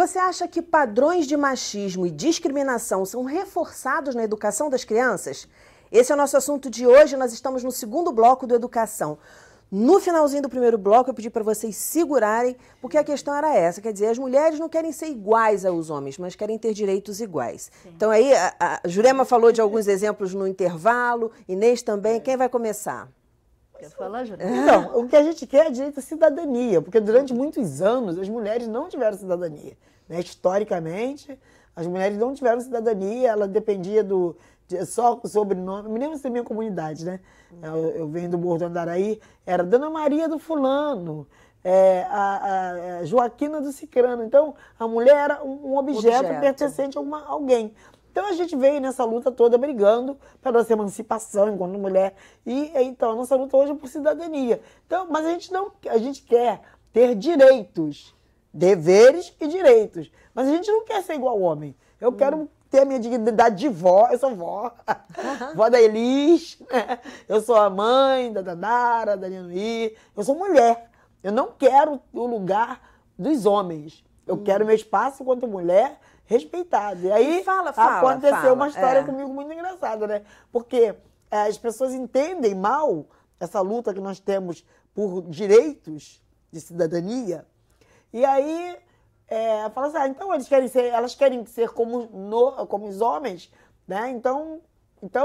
Você acha que padrões de machismo e discriminação são reforçados na educação das crianças? Esse é o nosso assunto de hoje, nós estamos no segundo bloco do Educação. No finalzinho do primeiro bloco, eu pedi para vocês segurarem, porque a questão era essa, quer dizer, as mulheres não querem ser iguais aos homens, mas querem ter direitos iguais. Sim. Então aí, a Jurema falou de alguns exemplos no intervalo, Inês também, quem vai começar? Quer falar, Jurema? Então, o que a gente quer é direito à cidadania, porque durante muitos anos as mulheres não tiveram cidadania. Né? Historicamente, as mulheres não tiveram cidadania, ela dependia só o sobrenome. Me lembro da minha comunidade, né? Eu venho do Morro do Andaraí, era Dona Maria do Fulano, a Joaquina do Cicrano. Então, a mulher era um objeto pertencente a alguém. Então, a gente veio nessa luta toda brigando pela nossa emancipação enquanto mulher. Então, a nossa luta hoje é por cidadania. Então, mas a gente quer ter direitos, deveres e direitos. Mas a gente não quer ser igual ao homem. Eu quero ter a minha dignidade de vó, eu sou vó, vó da Elis, né? Eu sou a mãe da Dandara, da Nianuí, eu sou mulher. Eu não quero o lugar dos homens. Eu quero meu espaço enquanto mulher respeitado. E aí aconteceu uma história comigo muito engraçada, né? Porque as pessoas entendem mal essa luta que nós temos por direitos de cidadania. E aí fala assim, então elas querem ser como os homens, né? Então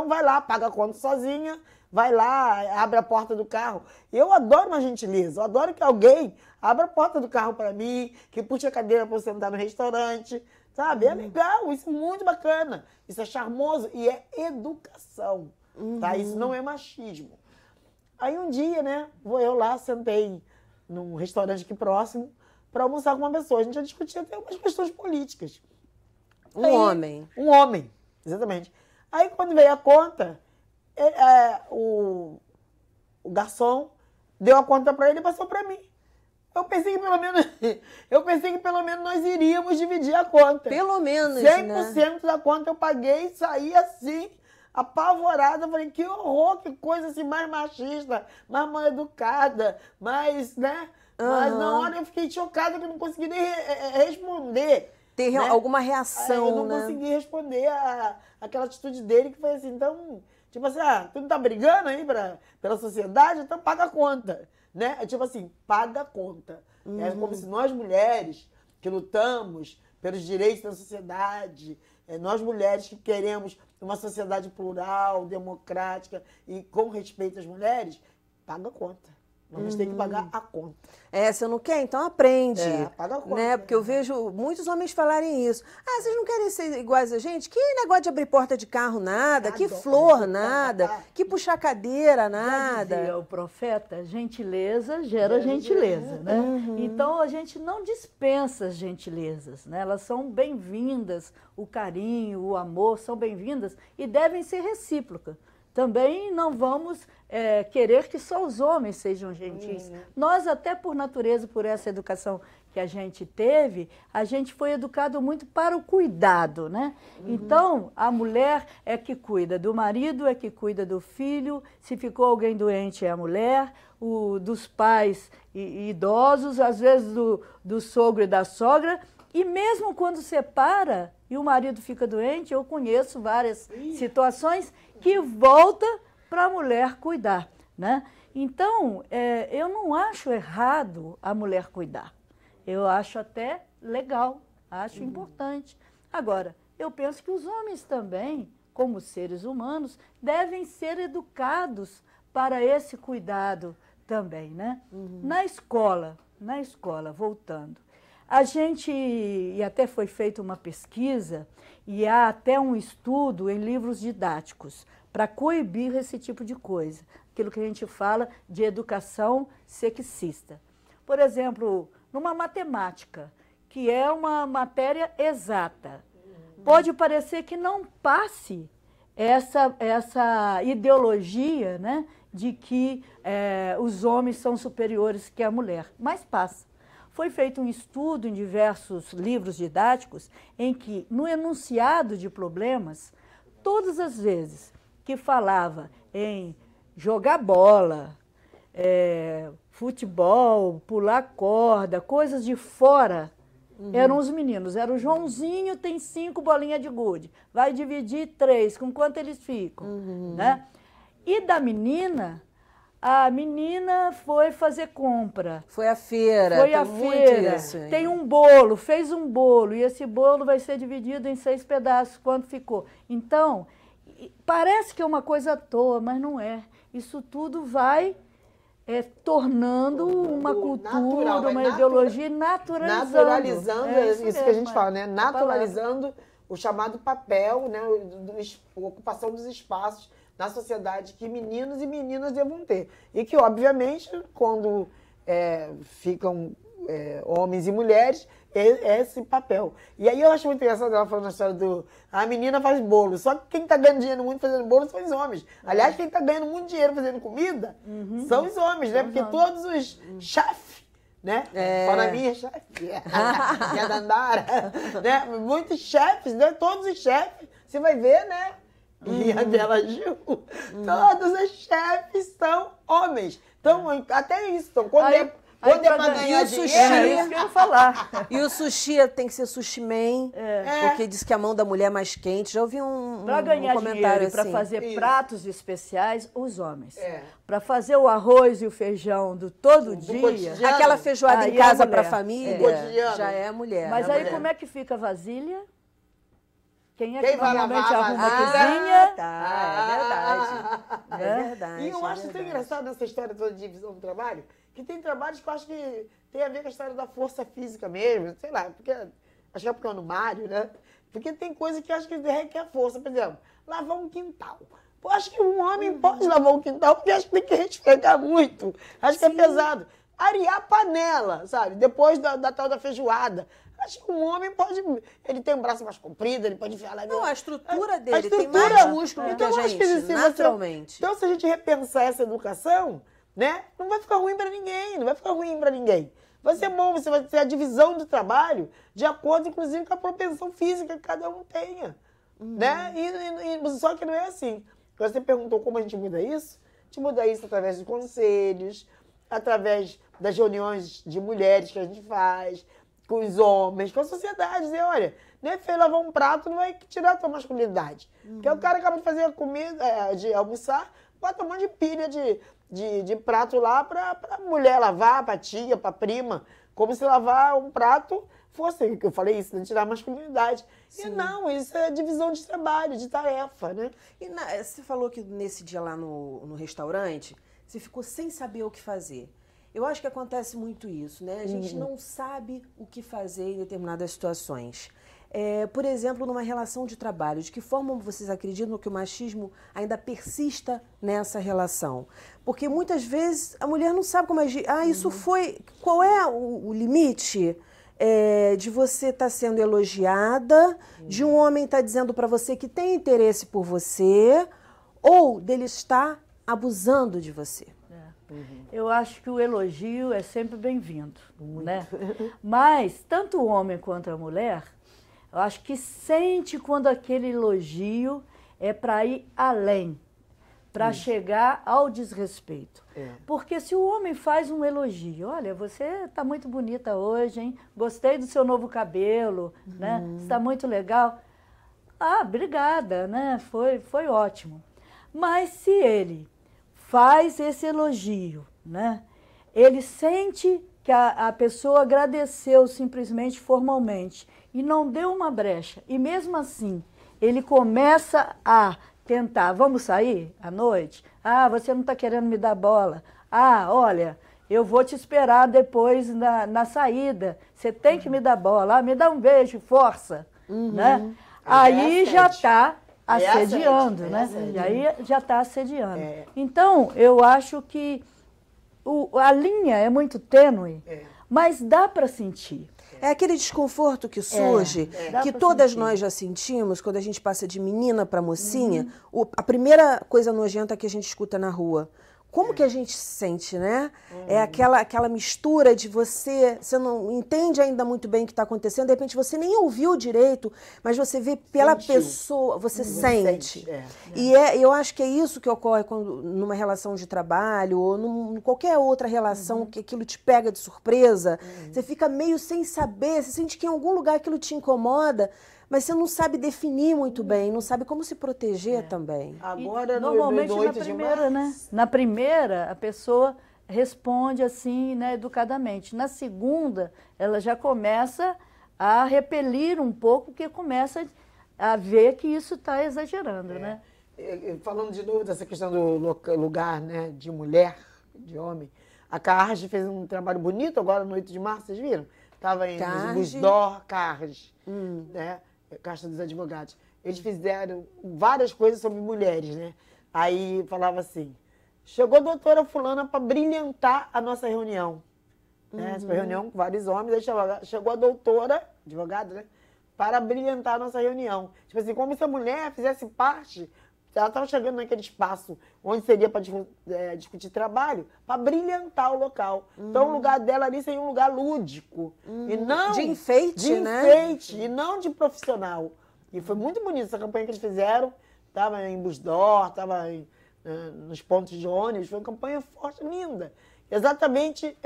vai lá, paga a conta sozinha, vai lá, abre a porta do carro. Eu adoro uma gentileza, eu adoro que alguém abra a porta do carro para mim, que puxe a cadeira para eu sentar no restaurante, sabe? É legal, isso é muito bacana, isso é charmoso e é educação, tá? Isso não é machismo. Aí um dia, né, vou eu lá, sentei num restaurante aqui próximo, para almoçar com uma pessoa. A gente já discutia até algumas questões políticas. Um homem, exatamente. Aí, quando veio a conta, o garçom deu a conta para ele e passou para mim. Eu pensei que pelo menos nós iríamos dividir a conta. Pelo menos, 100% da conta eu paguei e saí assim, apavorada. Falei, que horror, que coisa assim mais machista, mais mal educada, mais, né? Mas na hora eu fiquei chocada que eu não consegui nem responder. Ter alguma reação, eu não consegui responder aquela atitude dele que foi assim, então, tipo assim, tu não tá brigando aí pela sociedade, então paga a conta, né? É tipo assim, paga a conta. É como se nós mulheres que lutamos pelos direitos da sociedade, nós mulheres que queremos uma sociedade plural, democrática e com respeito às mulheres, paga a conta. Vamos ter que pagar a conta. Você não quer? Então aprende. Paga a conta. Né? Porque eu vejo muitos homens falarem isso. Vocês não querem ser iguais a gente? Que negócio de abrir porta de carro, nada. Que flor, nada. Que puxar cadeira, nada. Já dizia o profeta, gentileza gera gentileza, né? Então, a gente não dispensa as gentilezas, né? Elas são bem-vindas, o carinho, o amor são bem-vindas e devem ser recíprocas. Também não vamos querer que só os homens sejam gentis. Nós, até por natureza, por essa educação que a gente teve, a gente foi educado muito para o cuidado, né? Então, a mulher é que cuida do marido, é que cuida do filho, se ficou alguém doente é a mulher, dos pais idosos, às vezes do sogro e da sogra, e mesmo quando separa e o marido fica doente, eu conheço várias situações que volta para a mulher cuidar, né? Então, eu não acho errado a mulher cuidar. Eu acho até legal, acho importante. Agora, eu penso que os homens também, como seres humanos, devem ser educados para esse cuidado também, né? Na escola, voltando. A gente, e até foi feita uma pesquisa, e há até um estudo em livros didáticos para coibir esse tipo de coisa, aquilo que a gente fala de educação sexista. Por exemplo, numa matemática, que é uma matéria exata, pode parecer que não passe essa ideologia, né, de que os homens são superiores que a mulher, mas passa. Foi feito um estudo em diversos livros didáticos em que, no enunciado de problemas, todas as vezes que falava em jogar bola, futebol, pular corda, coisas de fora eram os meninos. Era o Joãozinho, tem 5 bolinhas de gude. Vai dividir 3, com quanto eles ficam, né? E da menina, a menina foi fazer compra. Foi à feira. Foi à feira. Tem um bolo, fez um bolo. E esse bolo vai ser dividido em 6 pedaços. Quanto ficou? Então, parece que é uma coisa à toa, mas não é. Isso tudo vai tornando uma cultura, uma ideologia, naturalizando. Isso que a gente fala, né? Naturalizando o chamado papel, né? A ocupação dos espaços na sociedade que meninos e meninas devam ter. E que, obviamente, quando ficam homens e mulheres, é esse papel. E aí eu acho muito engraçado ela falando na história a menina faz bolo, só que quem está ganhando dinheiro muito fazendo bolo são os homens. Aliás, quem está ganhando muito dinheiro fazendo comida são os homens, né? Porque todos os chefes, né? Só na minha chefe, a Dandara, né? Muitos chefes, né? Todos os chefes, você vai ver, né? E a Bela Gil, todos os chefes são homens. Então, até isso. Então, quando é para ganhar dinheiro, é isso que eu ia falar. E o sushi tem que ser sushi man, porque diz que a mão da mulher é mais quente. Já ouvi um comentário assim. Para fazer pratos especiais, os homens. Para fazer o arroz e o feijão do todo dia, aquela feijoada em casa para a família, já é a mulher. Mas aí como é que fica a vasilha? Quem é que normalmente arruma a cozinha? É verdade. E eu acho tão engraçado nessa história toda de divisão do trabalho, que tem trabalhos que eu acho que tem a ver com a história da força física mesmo, sei lá, porque acho que é porque é no Mário, né? Porque tem coisa que eu acho que requer força, por exemplo, lavar um quintal. Pô, acho que um homem pode lavar um quintal, porque acho que tem que resfregar muito, acho que é pesado. Arear panela, sabe? Depois da tal da feijoada. Acho que um homem pode... Ele tem um braço mais comprido, ele pode enfiar lá... Não, a estrutura dele tem mais músculo que a gente, naturalmente. Então, se a gente repensar essa educação, né? Não vai ficar ruim para ninguém, não vai ficar ruim para ninguém. Vai ser bom, você vai ter a divisão do trabalho de acordo, inclusive, com a propensão física que cada um tenha. Né? Só que não é assim. Você perguntou como a gente muda isso? A gente muda isso através de conselhos, através das reuniões de mulheres que a gente faz, com os homens, com a sociedade. Dizer, olha, não é feio lavar um prato, não vai tirar a tua masculinidade. Porque o cara acaba de fazer a comida, de almoçar, bota um monte de pilha de prato lá pra mulher lavar, pra tia, pra prima. Como se lavar um prato fosse, que eu falei isso, não tirar a masculinidade. Sim. E não, isso é divisão de trabalho, de tarefa, né? E você falou que nesse dia lá no restaurante, você ficou sem saber o que fazer. Eu acho que acontece muito isso, né? A gente não sabe o que fazer em determinadas situações. Por exemplo, numa relação de trabalho, de que forma vocês acreditam que o machismo ainda persista nessa relação? Porque muitas vezes a mulher não sabe como agir. Isso foi... Qual é o limite de você estar sendo elogiada, de um homem estar dizendo para você que tem interesse por você, ou dele estar abusando de você? Eu acho que o elogio é sempre bem-vindo, né? Mas tanto o homem quanto a mulher, eu acho que sente quando aquele elogio é para ir além, para chegar ao desrespeito. Porque se o homem faz um elogio, olha, você está muito bonita hoje, hein? Gostei do seu novo cabelo, né? Está muito legal. Obrigada, né? Foi ótimo. Mas se ele faz esse elogio, né? Ele sente que a pessoa agradeceu simplesmente formalmente e não deu uma brecha. E mesmo assim, ele começa a tentar, vamos sair à noite? Você não está querendo me dar bola. Olha, eu vou te esperar depois na saída. Você tem que me dar bola. Me dá um beijo, força. Né? Aí já está assediando, né? E aí já está assediando. Então, eu acho que a linha é muito tênue, mas dá para sentir. É aquele desconforto que surge, que todas nós já sentimos quando a gente passa de menina para mocinha. A primeira coisa nojenta que a gente escuta na rua. como que a gente se sente, né? É aquela mistura de você não entende ainda muito bem o que está acontecendo, de repente você nem ouviu direito, mas você vê pela pessoa, você sente. E eu acho que é isso que ocorre numa relação de trabalho ou em qualquer outra relação que aquilo te pega de surpresa, você fica meio sem saber, você sente que em algum lugar aquilo te incomoda, mas você não sabe definir muito bem, não sabe como se proteger também. Agora, normalmente na primeira, né? Na primeira, a pessoa responde assim, né, educadamente. Na segunda, ela já começa a repelir um pouco, porque começa a ver que isso está exagerando, né? Falando de novo dessa questão do lugar, né, de mulher, de homem, a Carge fez um trabalho bonito agora no 8 de março, vocês viram? Estava em Busdor, Carge, né? Caixa dos Advogados. Eles fizeram várias coisas sobre mulheres, né? Aí falava assim, chegou a doutora fulana para brilhantar a nossa reunião. Né? Essa reunião com vários homens, aí chegou a doutora, advogada, né? Para brilhantar a nossa reunião. Tipo assim, como se a mulher fizesse parte, ela estava chegando naquele espaço onde seria para discutir trabalho, para brilhantar o local. Então o lugar dela ali seria um lugar lúdico. E não de enfeite, né? De enfeite, e não de profissional. E foi muito bonita essa campanha que eles fizeram. Estava em Busdor, estava nos pontos de ônibus. Foi uma campanha forte, linda. Exatamente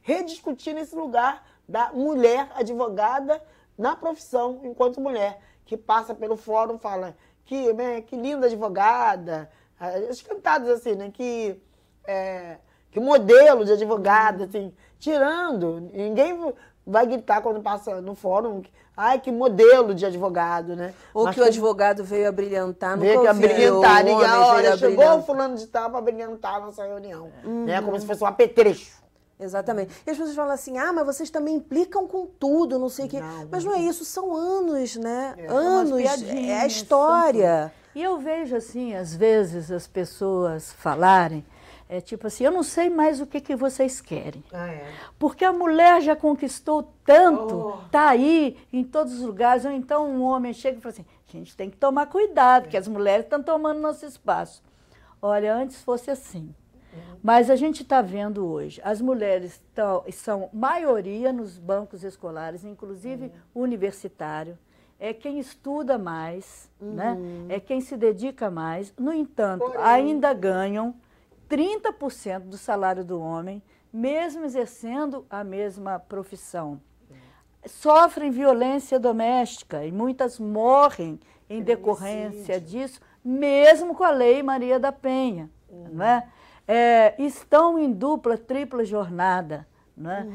rediscutir esse lugar da mulher advogada na profissão enquanto mulher, que passa pelo fórum, fala que linda advogada, as cantadas assim, né? Que modelo de advogada, assim, tirando, ninguém vai gritar quando passa no fórum, ai, que modelo de advogado, né? Ou que o advogado veio a brilhantar, veio a brilhantar, ninguém, olha, chegou o fulano de tal para brilhantar a nossa reunião, né? Como se fosse um apetrecho. Exatamente. E as pessoas falam assim, mas vocês também implicam com tudo, não sei o quê. Mas não é isso, são anos, né? Anos, é a história. E eu vejo assim, às vezes, as pessoas falarem, tipo assim, eu não sei mais o que vocês querem. Porque a mulher já conquistou tanto, tá aí em todos os lugares. Ou então um homem chega e fala assim, a gente tem que tomar cuidado, porque as mulheres estão tomando nosso espaço. Olha, antes fosse assim. Mas a gente está vendo hoje, as mulheres são maioria nos bancos escolares, inclusive universitário, é quem estuda mais, né? É quem se dedica mais. No entanto, ainda ganham 30% do salário do homem, mesmo exercendo a mesma profissão. Sofrem violência doméstica e muitas morrem em decorrência disso, mesmo com a Lei Maria da Penha, não é? Estão em dupla, tripla jornada, né?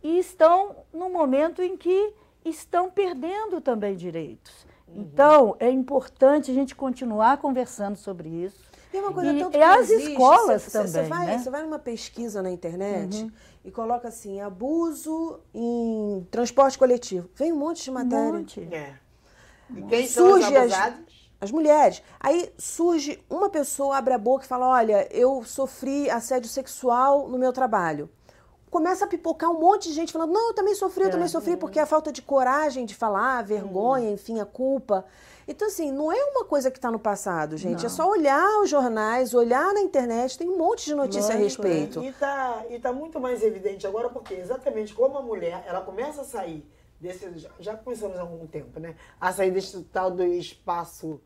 E estão no momento em que estão perdendo também direitos. Então, é importante a gente continuar conversando sobre isso. Tem uma coisa tanto e as existe, escolas também, né? Você vai numa pesquisa na internet e coloca assim, abuso em transporte coletivo. Vem um monte de matéria. E quem são os abusados? As mulheres. Aí surge uma pessoa, abre a boca e fala, olha, eu sofri assédio sexual no meu trabalho. Começa a pipocar um monte de gente falando, não, eu também sofri, porque a falta de coragem de falar, a vergonha, enfim, a culpa. Então, assim, não é uma coisa que está no passado, gente. Não. É só olhar os jornais, olhar na internet, tem um monte de notícia a respeito. E tá muito mais evidente agora, porque exatamente como a mulher, ela começa a sair já começamos há algum tempo, né? A sair desse tal do espaço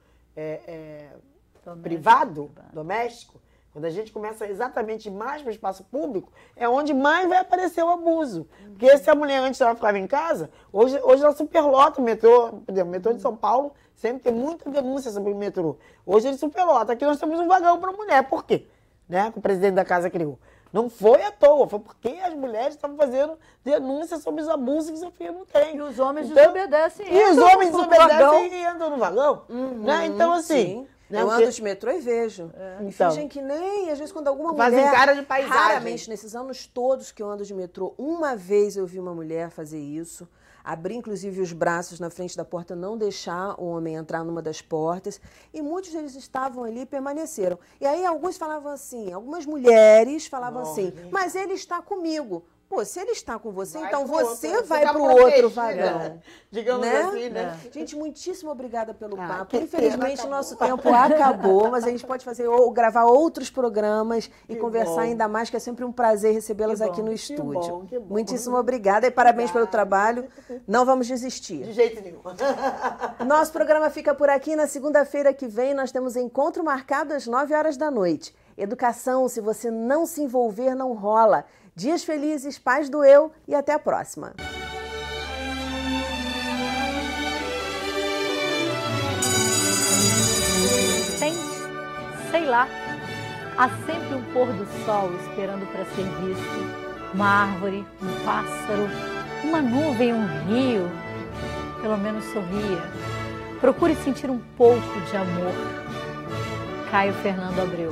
privado, doméstico, quando a gente começa exatamente mais para o espaço público, é onde mais vai aparecer o abuso. Porque se a mulher antes ela ficava em casa, hoje ela superlota o metrô, por exemplo, o metrô de São Paulo sempre tem muita denúncia sobre o metrô. Hoje ele superlota. Aqui nós temos um vagão para mulher. Por quê? Né? Que o presidente da casa criou. Não foi à toa, foi porque as mulheres estavam fazendo denúncias sobre os abusos que sofriam no trem. E os homens desobedecem. E os homens desobedecem e entram no vagão. Né? Então, assim... Né? Eu ando de metrô e vejo. E fingem que nem, às vezes, quando alguma mulher... Fazem cara de paisagem. Raramente, nesses anos todos que eu ando de metrô, uma vez eu vi uma mulher fazer isso, abrir, inclusive, os braços na frente da porta, não deixar o homem entrar numa das portas. E muitos deles estavam ali e permaneceram. E aí alguns falavam assim, algumas mulheres falavam assim, mas ele está comigo. Pô, se ele está com você, Vai então pro outro, você você vai fica para o outro protegida, vagão. digamos Né? assim, né? Gente, muitíssimo obrigada pelo Ah, papo. que Infelizmente, pena, o nosso acabou. tempo acabou, mas a gente pode fazer ou gravar outros programas e Que conversar bom. ainda mais, que é sempre um prazer recebê-las Que aqui bom, no que estúdio. que bom. Muitíssimo obrigada e parabéns pelo trabalho. Não vamos desistir. De jeito nenhum. Nosso programa fica por aqui. Na segunda-feira que vem, nós temos encontro marcado às 9 horas da noite. Educação, se você não se envolver, não rola. Dias felizes, paz do eu e até a próxima. Sei lá, há sempre um pôr do sol esperando para ser visto. Uma árvore, um pássaro, uma nuvem, um rio. Pelo menos sorria. Procure sentir um pouco de amor. Caio Fernando Abreu.